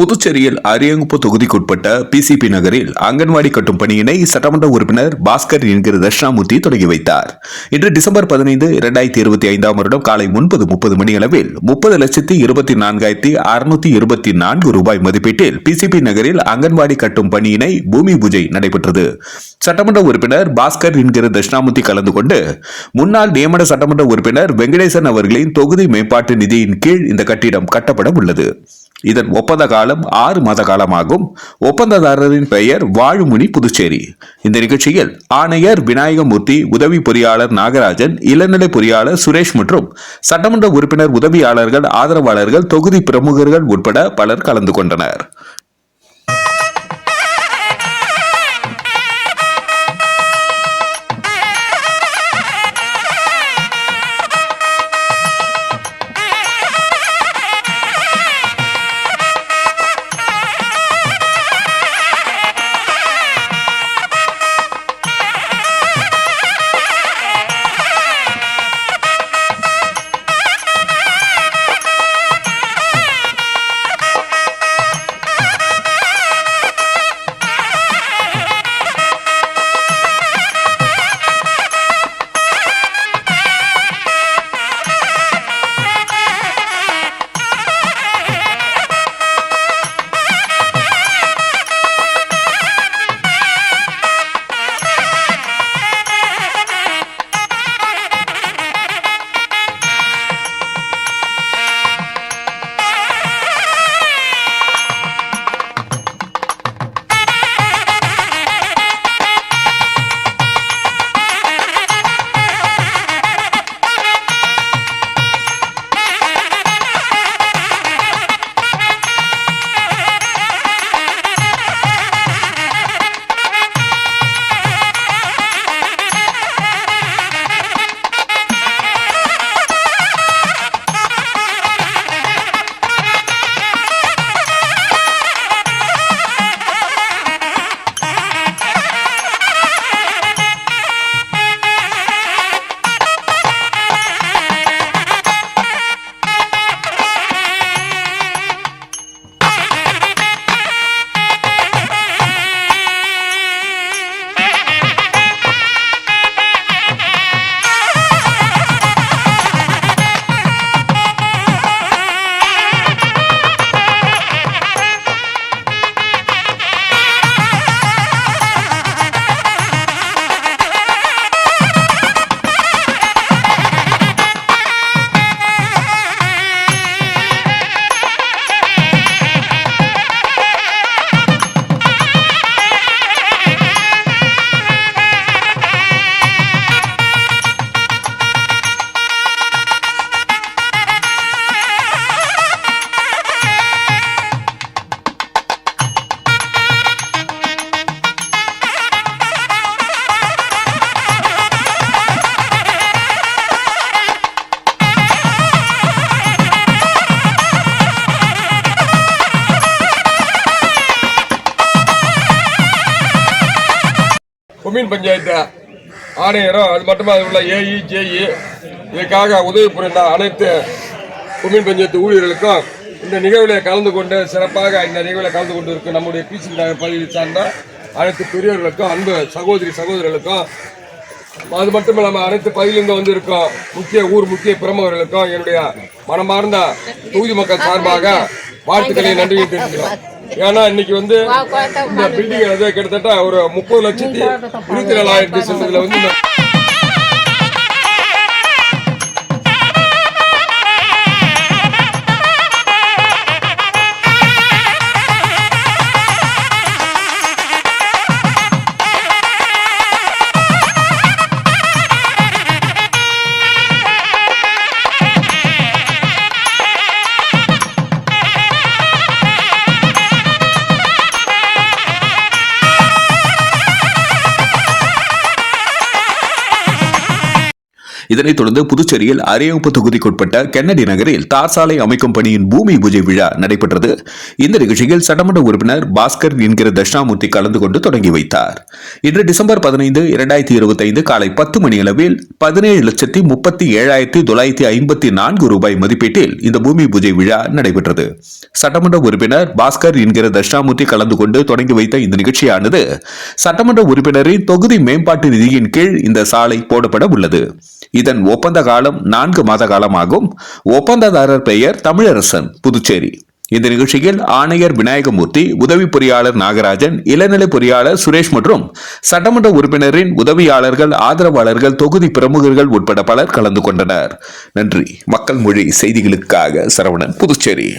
புதுச்சேரியில் அரியங்குப்பம் தொகுதிக்குட்பட்ட பிசிபி நகரில் அங்கன்வாடி கட்டும் பணியினை சட்டமன்ற உறுப்பினர் பாஸ்கர் என்கிற தட்சிணாமூர்த்தி தொடங்கி வைத்தார். இன்று டிசம்பர் 15, 2025 வருடம் காலை 9:30 மணியளவில் 30,24,624 ரூபாய் மதிப்பீட்டில் பிசிபி நகரில் அங்கன்வாடி கட்டும் பணியினை பூமி பூஜை நடைபெற்றது. சட்டமன்ற உறுப்பினர் பாஸ்கர் என்கிற தட்சிணாமூர்த்தி கலந்து கொண்டு முன்னாள் நியமன சட்டமன்ற உறுப்பினர் வெங்கடேசன் அவர்களின் தொகுதி மேம்பாட்டு நிதியின் கீழ் இந்த கட்டிடம் கட்டப்பட உள்ளது. இதன் ஒப்பந்த காலம் 6 மாத காலமாகும். ஒப்பந்ததாரரின் பெயர் வாழுமுனி, புதுச்சேரி. இந்த நிகழ்ச்சியில் ஆணையர் விநாயகமூர்த்தி, உதவி பொறியாளர் நாகராஜன், இளநிலை பொறியாளர் சுரேஷ் மற்றும் சட்டமன்ற உறுப்பினர் உதவியாளர்கள், ஆதரவாளர்கள், தொகுதி பிரமுகர்கள் உட்பட பலர் கலந்து கொண்டனர். கொம்யூன் பஞ்சாயத்து ஆணையரும் அது மட்டும் அதில் உள்ள ஏஇ, ஜேஇ இதற்காக உதவி புரிந்த அனைத்து கொம்யூன் பஞ்சாயத்து ஊழியர்களுக்கும் இந்த நிகழ்வில் கலந்து கொண்டு சிறப்பாக இந்த நிகழ்வில் கலந்து கொண்டு இருக்கும் நம்முடைய பிசி நகர் பகுதியை சார்ந்த அனைத்து பெரியவர்களுக்கும், அன்பு சகோதரிகளுக்கும், அது மட்டும் இல்லாமல் அனைத்து பகுதியிலிருந்து வந்து இருக்கும் முக்கிய பிரமுகர்களுக்கும் என்னுடைய மனமார்ந்த தொகுதி மக்கள் சார்பாக வாழ்த்துக்களை நன்றியை தெரிவிக்கிறோம். ஏன்னா இன்னைக்கு வந்து இந்த பில்டிங் கிட்டத்தட்ட ஒரு 30,24,000 சென்றதுல வந்து இதனைத் தொடர்ந்து புதுச்சேரியில் அரியங்குப்பம் தொகுதிக்குட்பட்ட கென்னடி நகரில் தார் சாலை அமைக்கும் பணியின் பூமி பூஜை விழா நடைபெற்றது. இந்த நிகழ்ச்சியில் சட்டமன்ற உறுப்பினர் பாஸ்கர் என்கிற தட்சிணாமூர்த்தி கலந்து கொண்டு தொடங்கி வைத்தார். இன்று டிசம்பர் 15, 2025 காலை 10 மணியளவில் 17,37,954 ரூபாய் மதிப்பீட்டில் இந்த பூமி பூஜை விழா நடைபெற்றது. சட்டமன்ற உறுப்பினர் பாஸ்கர் என்கிற தட்சிணாமூர்த்தி கலந்து கொண்டு தொடங்கி வைத்த இந்த நிகழ்ச்சியானது சட்டமன்ற உறுப்பினரின் தொகுதி மேம்பாட்டு நிதியின் கீழ் இந்த சாலை போடப்பட உள்ளது. இதன் ஒப்பந்த காலம் 4 மாத காலமாகும். ஒப்பந்ததாரர் பெயர் தமிழரசன், புதுச்சேரி. இந்த நிகழ்ச்சியில் ஆணையர் விநாயகமூர்த்தி, உதவி பொறியாளர் நாகராஜன், இளநிலை பொறியாளர் சுரேஷ் மற்றும் சட்டமன்ற உறுப்பினரின் உதவியாளர்கள், ஆதரவாளர்கள், தொகுதி பிரமுகர்கள் உட்பட பலர் கலந்து கொண்டனர். நன்றி. மக்கள் மொழி செய்திகளுக்காக சரவணன், புதுச்சேரி.